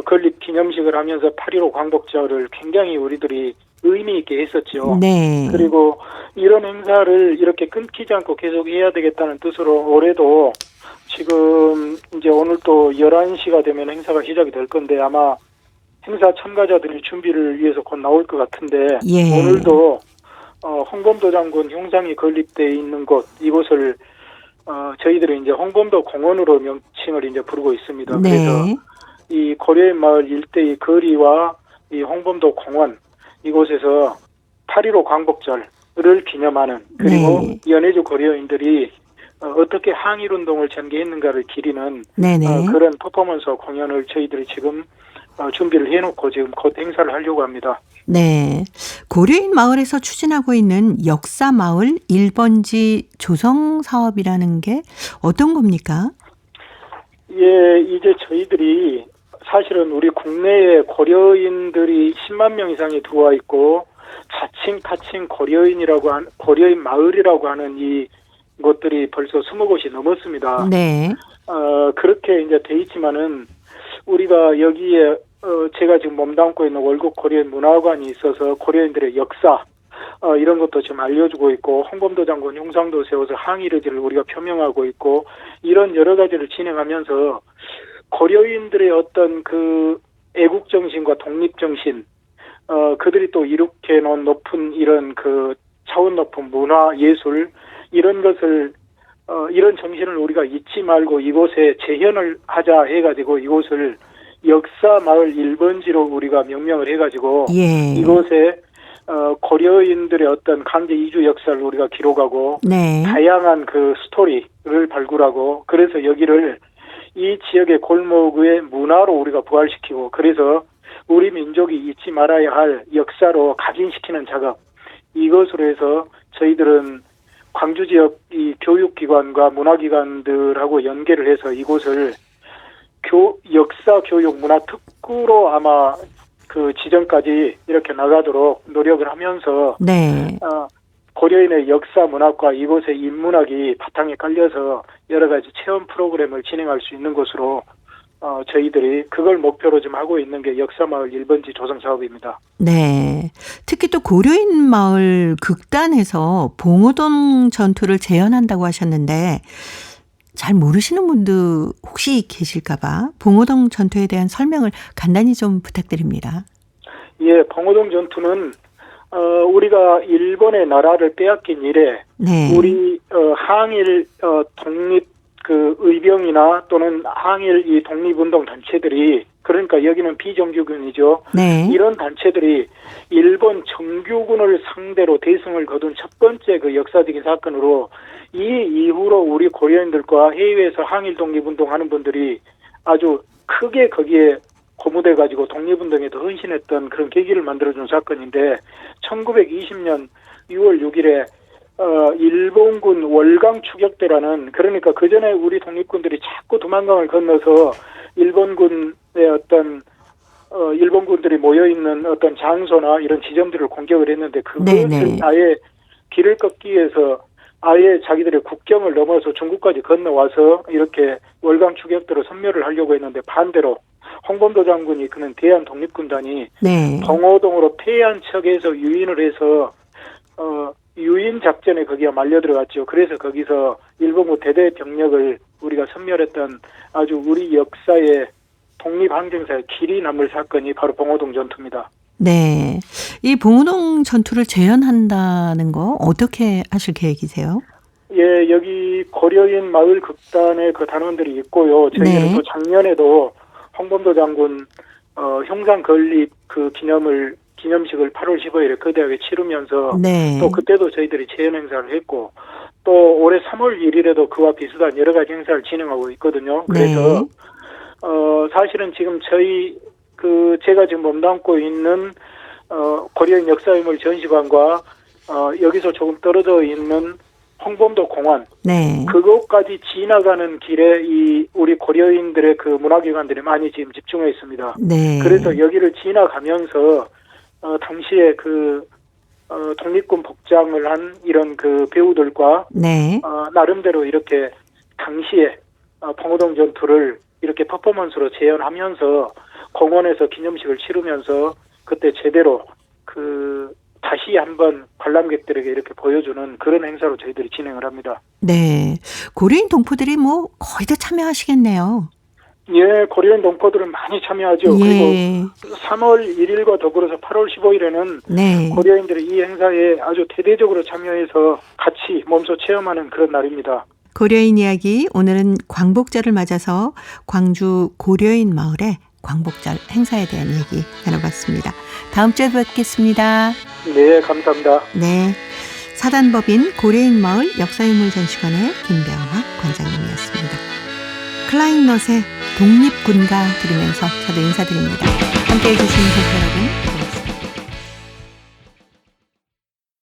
건립 기념식을 하면서 8.15 광복절을 굉장히 우리들이 의미 있게 했었죠. 네. 그리고 이런 행사를 이렇게 끊기지 않고 계속 해야 되겠다는 뜻으로 올해도 지금 이제 오늘 또 11시가 되면 행사가 시작이 될 건데 아마 행사 참가자들이 준비를 위해서 곧 나올 것 같은데 예. 오늘도 홍범도 장군 흉상이 건립되어 있는 곳 이곳을 저희들이 이제 홍범도 공원으로 명칭을 이제 부르고 있습니다. 네. 그래서 이 고려인 마을 일대의 거리와 이 홍범도 공원 이곳에서 8.15 광복절을 기념하는 그리고 네. 연해주 고려인들이 어떻게 항일운동을 전개했는가를 기리는 네네. 그런 퍼포먼스 공연을 저희들이 지금 준비를 해놓고 지금 곧 행사를 하려고 합니다. 네. 고려인 마을에서 추진하고 있는 역사 마을 1번지 조성 사업이라는 게 어떤 겁니까? 예, 이제 저희들이 사실은 우리 국내에 고려인들이 10만 명 이상이 들어와 있고 자칭 타칭 고려인 마을이라고 하는 이 것들이 벌써 20곳이 넘었습니다. 네. 그렇게 이제 돼 있지만은 우리가 여기에 제가 지금 몸담고 있는 월곡 고려인 문화관이 있어서 고려인들의 역사 이런 것도 지금 알려주고 있고 홍범도 장군 흉상도 세워서 항일 의지를 우리가 표명하고 있고 이런 여러 가지를 진행하면서 고려인들의 어떤 그 애국 정신과 독립 정신 그들이 또 이룩해 놓은 높은 이런 그 차원 높은 문화 예술 이런 것을 이런 정신을 우리가 잊지 말고 이곳에 재현을 하자 해가지고 이곳을 역사 마을 1번지로 우리가 명명을 해가지고 예. 이곳에 고려인들의 어떤 강제 이주 역사를 우리가 기록하고 네. 다양한 그 스토리를 발굴하고 그래서 여기를 이 지역의 골목의 문화로 우리가 부활시키고 그래서 우리 민족이 잊지 말아야 할 역사로 각인시키는 작업 이것으로 해서 저희들은 광주 지역 이 교육기관과 문화기관들하고 연계를 해서 이곳을 역사 교육 문화 특구로 아마 그 지점까지 이렇게 나가도록 노력을 하면서 네. 고려인의 역사 문학과 이곳의 인문학이 바탕에 깔려서 여러 가지 체험 프로그램을 진행할 수 있는 곳으로 저희들이 그걸 목표로 좀 하고 있는 게 역사마을 1번지 조성 사업입니다. 네. 특히 또 고려인 마을 극단에서 봉오동 전투를 재현한다고 하셨는데 잘 모르시는 분들 혹시 계실까 봐 봉오동 전투에 대한 설명을 간단히 좀 부탁드립니다. 예, 봉오동 전투는 우리가 일본의 나라를 빼앗긴 이래 네. 우리 항일 독립 그 의병이나 또는 항일 이 독립운동 단체들이 그러니까 여기는 비정규군이죠. 네. 이런 단체들이 일본 정규군을 상대로 대승을 거둔 첫 번째 그 역사적인 사건으로 이 이후로 우리 고려인들과 해외에서 항일 독립운동하는 분들이 아주 크게 거기에 고무돼 가지고 독립운동에도 헌신했던 그런 계기를 만들어준 사건인데 1920년 6월 6일에 일본군 월강 추격대라는 그러니까 그 전에 우리 독립군들이 자꾸 두만강을 건너서 일본군의 어떤 일본군들이 모여 있는 어떤 장소나 이런 지점들을 공격을 했는데 그것을 네네. 아예 길을 꺾기 위해서 아예 자기들의 국경을 넘어서 중국까지 건너와서 이렇게 월강 추격대로 섬멸을 하려고 했는데 반대로 홍범도 장군이 그는 대한 독립군단이 네. 봉오동으로 패한 척해서 유인을 해서 유인 작전에 거기가 말려 들어갔죠. 그래서 거기서 일본군 대대 병력을 우리가 섬멸했던 아주 우리 역사의 독립항쟁사의 길이 남을 사건이 바로 봉오동 전투입니다. 네. 이 봉오동 전투를 재현한다는 거 어떻게 하실 계획이세요? 예, 여기 고려인 마을 극단의 그 단원들이 있고요. 저희는 네. 또 작년에도 홍범도 장군 형상 건립 그 기념식을 8월 15일에 거대하게 치르면서 네. 또 그때도 저희들이 재현 행사를 했고 또 올해 3월 1일에도 그와 비슷한 여러 가지 행사를 진행하고 있거든요. 그래서 네. 사실은 지금 제가 지금 몸담고 있는 고려인 역사유물 전시관과 여기서 조금 떨어져 있는 홍범도 공원 네. 그것까지 지나가는 길에 이 우리 고려인들의 그 문화기관들이 많이 지금 집중해 있습니다. 네. 그래서 여기를 지나가면서 당시에 독립군 복장을 한 이런 그 배우들과 네. 나름대로 이렇게 당시에 봉오동 전투를 이렇게 퍼포먼스로 재현하면서 공원에서 기념식을 치르면서 그때 제대로 다시 한번 관람객들에게 이렇게 보여주는 그런 행사로 저희들이 진행을 합니다. 네. 고려인 동포들이 뭐 거의 다 참여하시겠네요. 예, 고려인 동포들은 많이 참여하죠. 예. 그리고 3월 1일과 더불어서 8월 15일에는 네. 고려인들이 이 행사에 아주 대대적으로 참여해서 같이 몸소 체험하는 그런 날입니다. 고려인 이야기 오늘은 광복절을 맞아서 광주 고려인 마을의 광복절 행사에 대한 얘기 나눠봤습니다. 다음 주에 뵙겠습니다. 네, 감사합니다. 네. 사단법인 고려인 마을 역사유물 전시관의 김병학 관장님이었습니다. 클라인넛의 독립군가 들으면서 저도 인사드립니다. 함께해 주신 여러분